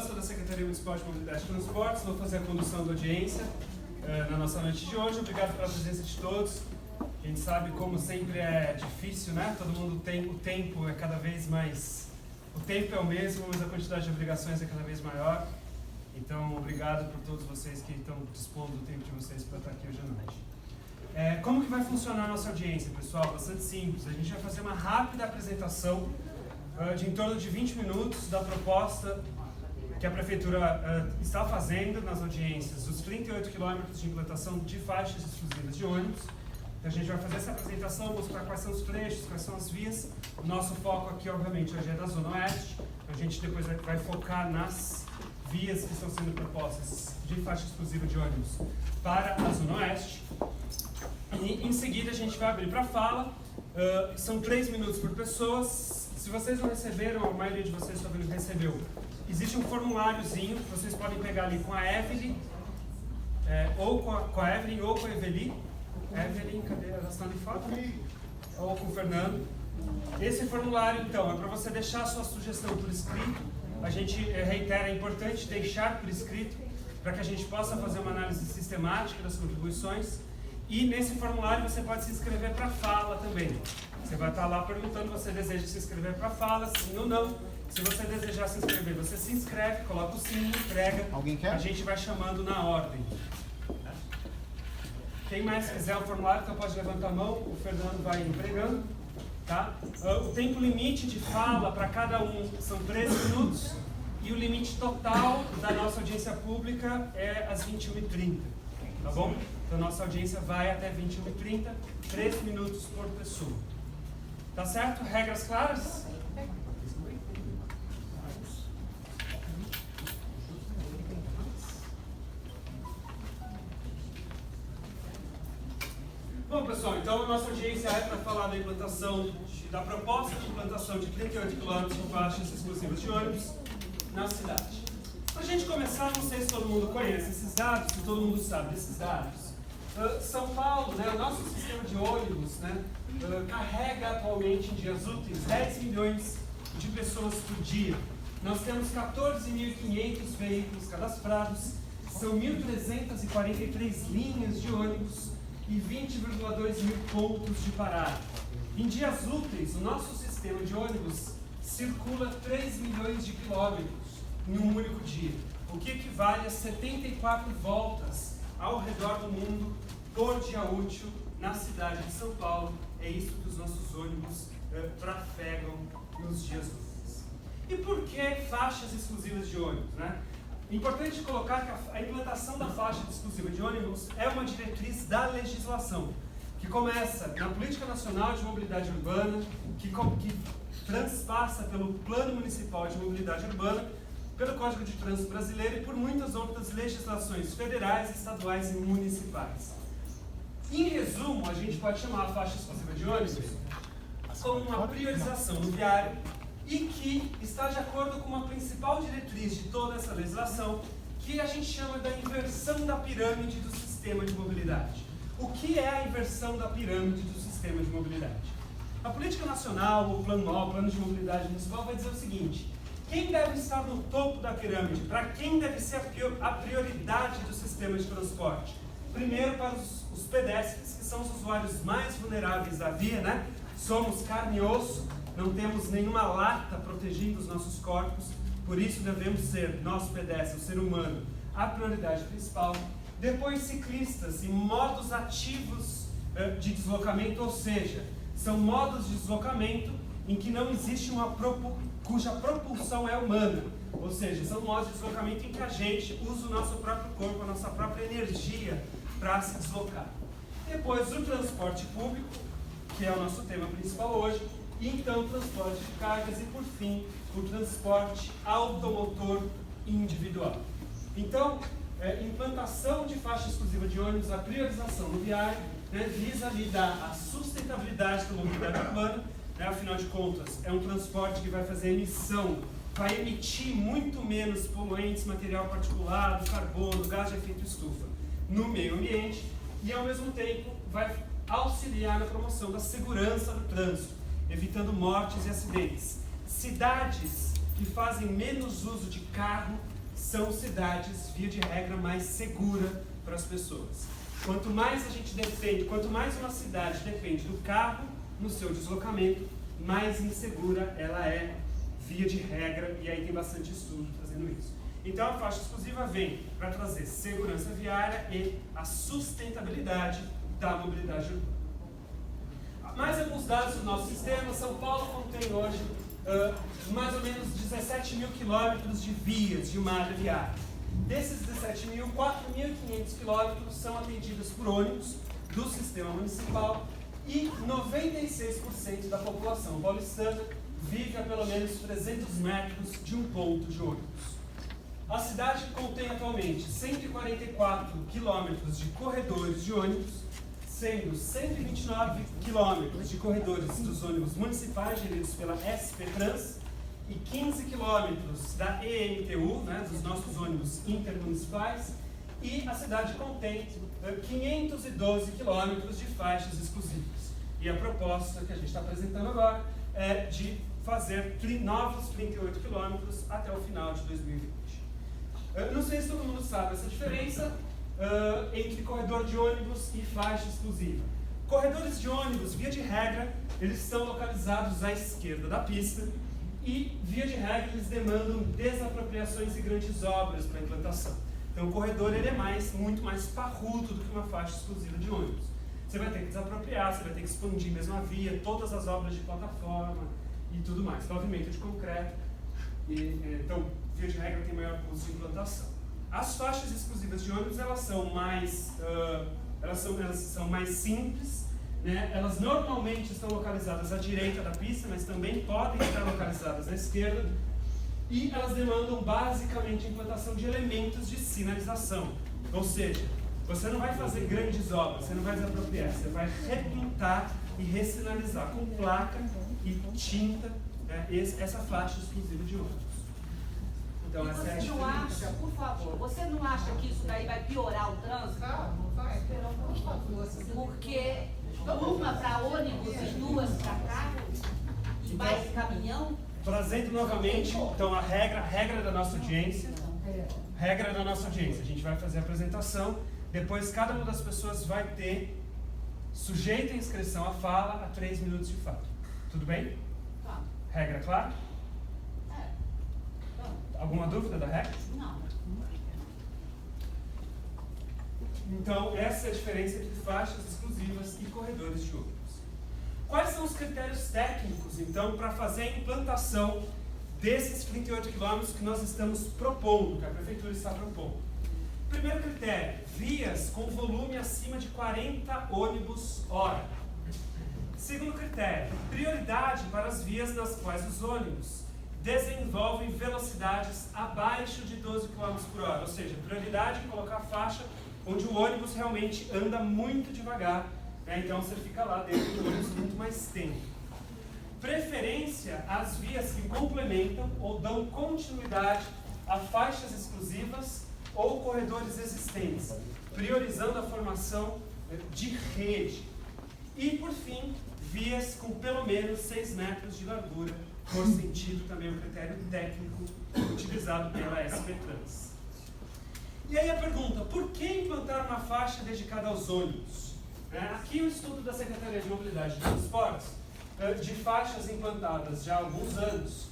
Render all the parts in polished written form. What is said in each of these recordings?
sou da Secretaria Municipal de Mobilidade e Transportes, vou fazer a condução da audiência na nossa noite de hoje. Obrigado pela presença de todos. A gente sabe como sempre é difícil, né? Todo mundo tem, o tempo é cada vez mais... O tempo é o mesmo, mas a quantidade de obrigações é cada vez maior. Então, obrigado por todos vocês que estão dispondo do tempo de vocês para estar aqui hoje à noite. Como que vai funcionar a nossa audiência, pessoal? Bastante simples. A gente vai fazer uma rápida apresentação de em torno de 20 minutos da proposta que a Prefeitura está fazendo nas audiências, os 38 quilômetros de implantação de faixas exclusivas de ônibus. Então, a gente vai fazer essa apresentação, mostrar quais são os trechos, quais são as vias. O nosso foco aqui, obviamente, hoje é da Zona Oeste. A gente depois vai focar nas vias que estão sendo propostas de faixa exclusiva de ônibus para a Zona Oeste. E, em seguida, a gente vai abrir para fala. São 3 minutos por pessoa. Se vocês não receberam, a maioria de vocês talvez recebeu, existe um formuláriozinho que vocês podem pegar ali com a Evelyn, ou com a Evelyn ou com a Eveli. Evelyn, cadê? Elas estão ali fora? Ou com o Fernando. Esse formulário, então, é para você deixar a sua sugestão por escrito. A gente reitera, é importante deixar por escrito para que a gente possa fazer uma análise sistemática das contribuições. E nesse formulário você pode se inscrever para fala também. Você vai estar lá perguntando se você deseja se inscrever para fala, sim ou não. Se você desejar se inscrever, você se inscreve, coloca o sininho, entrega. Alguém quer? A gente vai chamando na ordem. Quem mais quiser o formulário, então pode levantar a mão, o Fernando vai entregando. Tá? O tempo limite de fala para cada um são 13 minutos e o limite total da nossa audiência pública é às 21h30. Tá bom? Então nossa audiência vai até 21h30, 3 minutos por pessoa. Tá certo? Regras claras? Bom, pessoal, então a nossa audiência é para falar da implantação, da proposta de implantação de 38 km de faixas exclusivas de ônibus na cidade. Para a gente começar, não sei se todo mundo conhece esses dados, se todo mundo sabe desses dados. São Paulo, né, o nosso sistema de ônibus, né, carrega atualmente em dias úteis 10 milhões de pessoas por dia. Nós temos 14.500 veículos cadastrados, são 1.343 linhas de ônibus e 20,2 mil pontos de parada. Em dias úteis, o nosso sistema de ônibus circula 3 milhões de quilômetros em um único dia, o que equivale a 74 voltas ao redor do mundo por dia útil na cidade de São Paulo. É isso que os nossos ônibus trafegam nos dias úteis. E por que faixas exclusivas de ônibus, né? É importante colocar que a implantação da faixa exclusiva de ônibus é uma diretriz da legislação, que começa na Política Nacional de Mobilidade Urbana, que transpassa pelo Plano Municipal de Mobilidade Urbana, pelo Código de Trânsito Brasileiro e por muitas outras legislações federais, estaduais e municipais. Em resumo, a gente pode chamar a faixa exclusiva de ônibus como uma priorização no viário e que está de acordo com uma principal diretriz de toda essa legislação, que a gente chama da inversão da pirâmide do sistema de mobilidade. O que é a inversão da pirâmide do sistema de mobilidade? A Política Nacional, o Plano de Mobilidade Municipal, vai dizer o seguinte: quem deve estar no topo da pirâmide? Para quem deve ser a prioridade do sistema de transporte? Primeiro, para os pedestres, que são os usuários mais vulneráveis da via, né? Somos carne e osso, não temos nenhuma lata protegendo os nossos corpos, por isso devemos ser, nós pedestres, o ser humano, a prioridade principal. Depois, ciclistas e modos ativos de deslocamento, ou seja, são modos de deslocamento em que não existe cuja propulsão é humana, ou seja, são modos de deslocamento em que a gente usa o nosso próprio corpo, a nossa própria energia para se deslocar. Depois, o transporte público, que é o nosso tema principal hoje, e então o transporte de cargas e, por fim, o transporte automotor individual. Então, implantação de faixa exclusiva de ônibus, a priorização no viário, né, visa ali dar a sustentabilidade da mobilidade urbana, né, afinal de contas, é um transporte que vai fazer emissão, vai emitir muito menos poluentes, material particulado, carbono, gás de efeito estufa no meio ambiente e, ao mesmo tempo, vai auxiliar na promoção da segurança do trânsito, evitando mortes e acidentes. Cidades que fazem menos uso de carro são cidades, via de regra, mais seguras para as pessoas. Quanto mais a gente depende, quanto mais uma cidade depende do carro no seu deslocamento, mais insegura ela é, via de regra, e aí tem bastante estudo trazendo isso. Então a faixa exclusiva vem para trazer segurança viária e a sustentabilidade da mobilidade urbana. Mais alguns dados do nosso sistema. São Paulo contém hoje mais ou menos 17 mil quilômetros de vias de malha viária. Desses 17 mil, 4.500 quilômetros são atendidos por ônibus do sistema municipal e 96% da população paulistana vive a pelo menos 300 metros de um ponto de ônibus. A cidade contém atualmente 144 quilômetros de corredores de ônibus, sendo 129 quilômetros de corredores dos ônibus municipais geridos pela SP Trans e 15 quilômetros da EMTU, né, dos nossos ônibus intermunicipais, e a cidade contém 512 quilômetros de faixas exclusivas. E a proposta que a gente está apresentando agora é de fazer novos 38 quilômetros até o final de 2020. Não sei se todo mundo sabe essa diferença entre corredor de ônibus e faixa exclusiva. Corredores de ônibus, via de regra, eles estão localizados à esquerda da pista e, via de regra, eles demandam desapropriações e grandes obras para a implantação. Então, o corredor ele é muito mais parrudo do que uma faixa exclusiva de ônibus. Você vai ter que desapropriar, você vai ter que expandir mesmo a via, todas as obras de plataforma e tudo mais, pavimento de concreto. Então, via de regra, tem maior custo de implantação. As faixas exclusivas de ônibus, elas são mais simples, né? Elas normalmente estão localizadas à direita da pista, mas também podem estar localizadas à esquerda, e elas demandam basicamente a implantação de elementos de sinalização. Ou seja, você não vai fazer grandes obras, você não vai desapropriar, você vai repintar e ressinalizar com placa e tinta, né, essa faixa exclusiva de ônibus. Então, essa é a diferença. Você não acha, por favor, você não acha que isso daí vai piorar o trânsito? Não vai, por favor. Porque uma para ônibus e duas para carro e mais caminhão? Trazendo novamente, então, a regra da nossa audiência. Regra da nossa audiência. A gente vai fazer a apresentação, depois cada uma das pessoas vai ter, sujeito à inscrição à fala, a 3 minutos de fala. Tudo bem? Tá. Regra clara? Alguma dúvida da regra? Não. Então, essa é a diferença entre faixas exclusivas e corredores de ônibus. Quais são os critérios técnicos, então, para fazer a implantação desses 38 quilômetros que nós estamos propondo, que a Prefeitura está propondo? Primeiro critério, vias com volume acima de 40 ônibus hora. Segundo critério, prioridade para as vias nas quais os ônibus desenvolvem velocidades abaixo de 12 km por hora, ou seja, prioridade em colocar faixa onde o ônibus realmente anda muito devagar, né? Então você fica lá dentro do ônibus muito mais tempo. Preferência às vias que complementam ou dão continuidade a faixas exclusivas ou corredores existentes, priorizando a formação de rede. E, por fim, vias com pelo menos 6 metros de largura, por sentido também o critério técnico utilizado pela SP Trans. E aí a pergunta, por que implantar uma faixa dedicada aos ônibus? Aqui o estudo da Secretaria de Mobilidade e Transportes, de faixas implantadas já há alguns anos,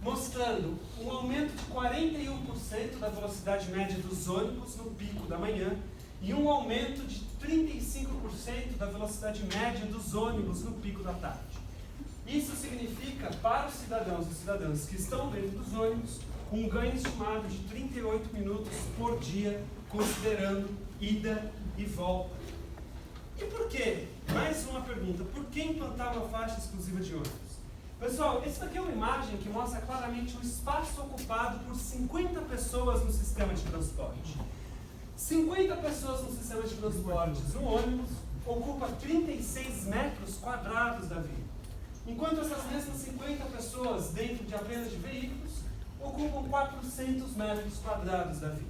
mostrando um aumento de 41% da velocidade média dos ônibus no pico da manhã e um aumento de 35% da velocidade média dos ônibus no pico da tarde. Isso significa, para os cidadãos e cidadãs que estão dentro dos ônibus, um ganho estimado de 38 minutos por dia, considerando ida e volta. E por quê? Mais uma pergunta, por que implantar uma faixa exclusiva de ônibus? Pessoal, essa aqui é uma imagem que mostra claramente o espaço ocupado por 50 pessoas no sistema de transporte. 50 pessoas no sistema de transportes, um ônibus ocupa 36 metros quadrados da via. Enquanto essas mesmas 50 pessoas, dentro de apenas de veículos, ocupam 400 metros quadrados da via.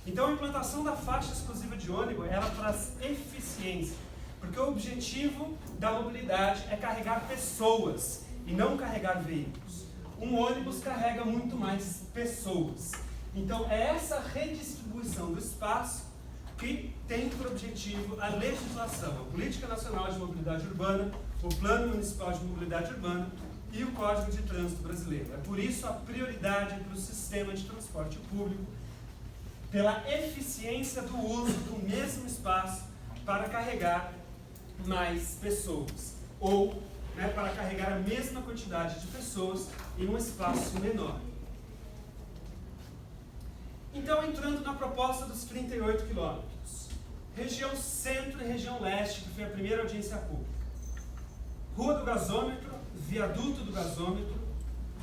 Então a implantação da faixa exclusiva de ônibus, ela traz eficiência, porque o objetivo da mobilidade é carregar pessoas e não carregar veículos. Um ônibus carrega muito mais pessoas. Então, é essa redistribuição do espaço que tem por objetivo a legislação, a Política Nacional de Mobilidade Urbana, o Plano Municipal de Mobilidade Urbana e o Código de Trânsito Brasileiro. É por isso a prioridade para o sistema de transporte público, pela eficiência do uso do mesmo espaço para carregar mais pessoas, ou para carregar a mesma quantidade de pessoas em um espaço menor. Então, entrando na proposta dos 38 quilômetros, região centro e região leste, que foi a primeira audiência pública. Rua do Gasômetro, Viaduto do Gasômetro,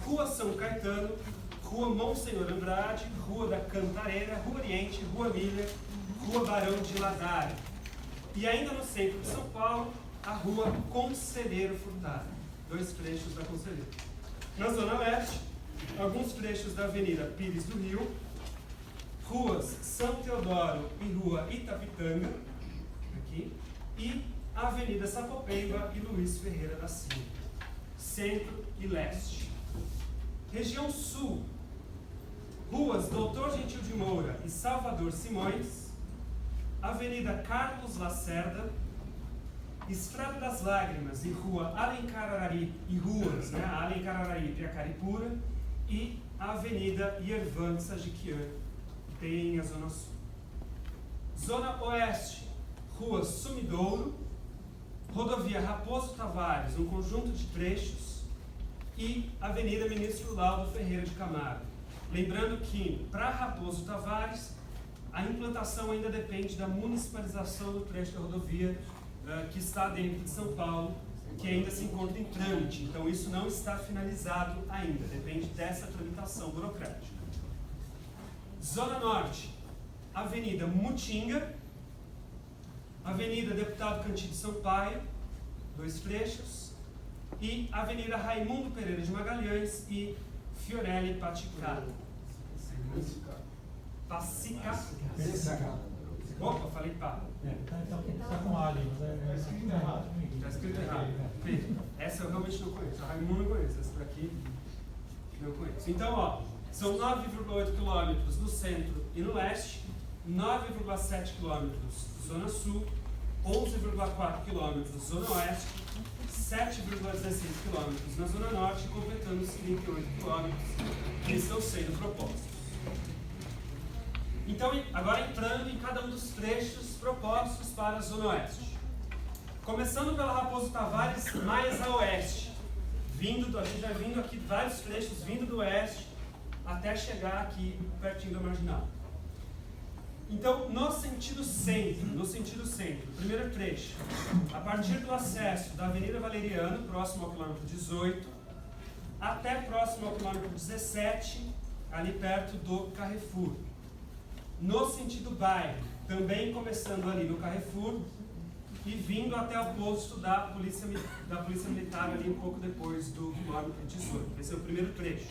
Rua São Caetano, Rua Monsenhor Andrade, Rua da Cantareira, Rua Oriente, Rua Miller, Rua Barão de Ladara. E ainda no centro de São Paulo, a Rua Conselheiro Furtado, 2 trechos da Conselheiro. Na Zona Leste, alguns trechos da Avenida Pires do Rio, Ruas São Teodoro e Rua Itapitanga, aqui, e a Avenida Sapopemba e Luiz Ferreira da Silva, centro e leste. Região sul, Ruas Doutor Gentil de Moura e Salvador Simões, Avenida Carlos Lacerda, Estrada das Lágrimas e Rua Alencar Araripe, e ruas, Alencar Araripe e Acaripura, e a Avenida Yervan Sajiquian, que tem a Zona Sul. Zona Oeste, Rua Sumidouro, Rodovia Raposo Tavares, um conjunto de trechos, e Avenida Ministro Laudo Ferreira de Camargo. Lembrando que, para Raposo Tavares, a implantação ainda depende da municipalização do trecho da rodovia que está dentro de São Paulo, que ainda se encontra em trâmite. Então, isso não está finalizado ainda, depende dessa tramitação burocrática. Zona Norte, Avenida Mutinga, Avenida Deputado Cantido Sampaio, 2 trechos, e Avenida Raimundo Pereira de Magalhães e Fiorelli Pacicato. Opa, falei pá. Está com A ali, mas é escrito errado. Está escrito errado. Essa eu realmente não conheço. A Raimundo não conheço. Essa por aqui não conheço. Então, são 9,8 quilômetros no centro e no leste, 9,7 quilômetros Zona Sul, 11,4 quilômetros Zona Oeste, 7,16 quilômetros na Zona Norte, completando os 38 quilômetros que estão sendo propostos. Então, agora entrando em cada um dos trechos propostos para a Zona Oeste. Começando pela Raposo Tavares, mais a oeste. A gente vai vindo aqui vários trechos, vindo do oeste, até chegar aqui pertinho da Marginal. Então, no sentido centro, primeiro trecho, a partir do acesso da Avenida Valeriano, próximo ao quilômetro 18, até próximo ao quilômetro 17, ali perto do Carrefour. No sentido bairro, também começando ali no Carrefour e vindo até o posto da Polícia Militar ali um pouco depois do quilômetro 18. Esse é o primeiro trecho.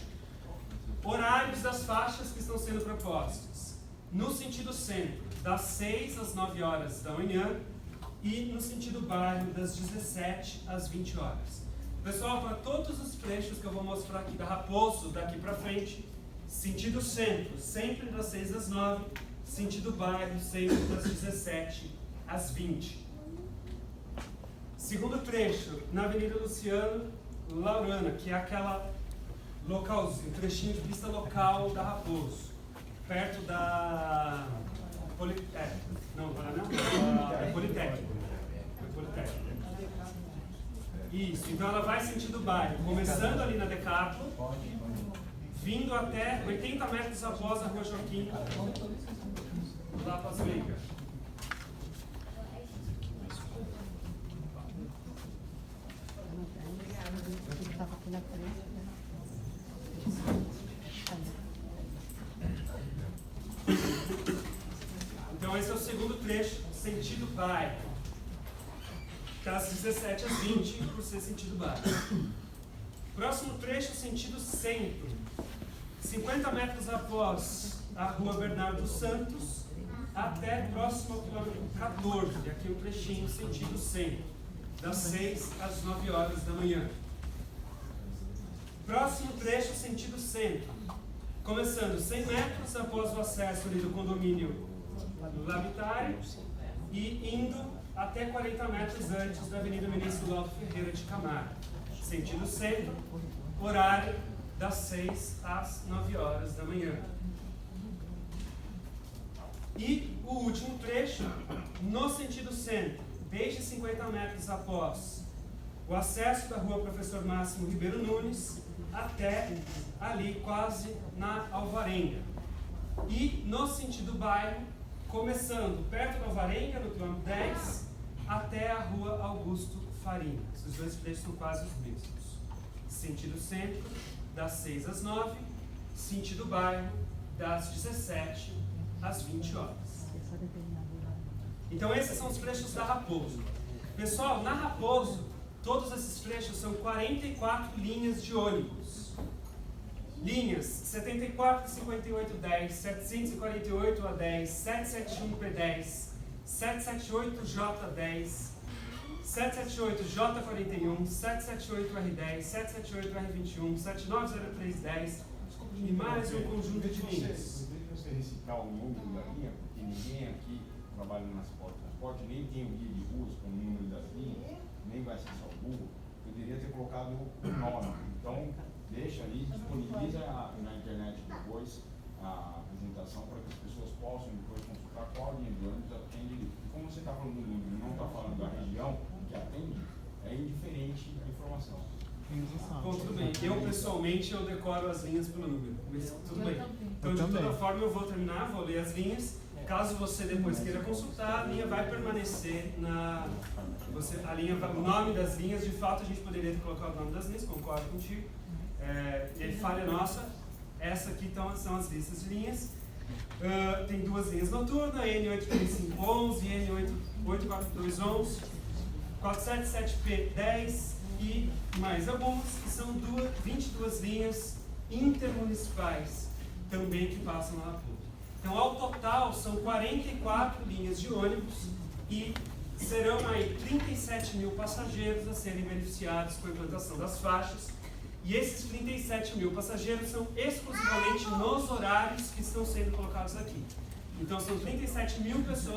Horários das faixas que estão sendo propostas. No sentido centro, das 6 às 9 horas da manhã e no sentido bairro, das 17 às 20 horas. Pessoal, para todos os trechos que eu vou mostrar aqui da Raposo, daqui para frente, sentido centro, sempre das 6 às 9, sentido bairro, sempre das 17 às 20. Segundo trecho, na Avenida Luciano Laurana, que é aquela localzinho, trechinho de vista local da Raposo, perto da Politécnico. É Politécnico. Isso, então ela vai sentido bairro, começando ali na Decathlon, vindo até 80 metros após a Rua Joaquim, lá para as Ligas. Então esse é o segundo trecho, sentido bairro, das 17 às 20, por ser sentido bairro. Próximo trecho, sentido centro, 50 metros após a Rua Bernardo Santos, até próximo ao quilômetro 14, aqui um trechinho, sentido centro, das 6 às 9 horas da manhã. Próximo trecho, sentido centro, começando 100 metros após o acesso ali do condomínio Labitário e indo até 40 metros antes da Avenida Ministro Laudo Ferreira de Camargo, sentido centro, horário das 6 às 9 horas da manhã. E o último trecho, no sentido centro, desde 50 metros após o acesso da rua Professor Máximo Ribeiro Nunes até ali quase na Alvarenga. E no sentido bairro, começando perto da Alvarenga, no quilômetro 10, até a rua Augusto Farinha. Esses dois trechos são quase os mesmos. Sentido centro, das 6 às 9, sentido bairro, das 17 às 20 horas. Então esses são os trechos da Raposo. Pessoal, na Raposo, todos esses trechos são 44 linhas de ônibus. Linhas 74, 58, 10, 748 a 10, 771 P10, 778 J10, 778 J41, 778 R10, 778 R21, 790310 e mais um conjunto de linhas. Poderia você recitar o número da linha, porque ninguém aqui trabalha no transporte, nem tem o guia de ruas com o número das linhas, nem vai acessar o Google, poderia ter colocado o nome. Então, deixa ali, disponibiliza na internet depois a apresentação para que as pessoas possam depois consultar qual linha de ônibus atende. E como você está falando do número, não está falando da região que atende, é indiferente a informação. Bom, tudo bem. Eu, pessoalmente, eu decoro as linhas pelo número. Mas tudo bem. Então, de toda forma, eu vou terminar, vou ler as linhas. Caso você depois queira consultar, a linha vai permanecer na... a linha, o nome das linhas, de fato, a gente poderia ter colocado o nome das linhas, concordo contigo. E aí, falha nossa. Essa aqui então, são as listas de linhas. Tem duas linhas noturnas, N83511 e N84211, 477P10 e mais algumas, que são 22 linhas intermunicipais também que passam na Raposo. Então, ao total, são 44 linhas de ônibus e serão aí 37 mil passageiros a serem beneficiados com a implantação das faixas. E esses 37 mil passageiros são exclusivamente nos horários que estão sendo colocados aqui. Então, são 37 mil pessoas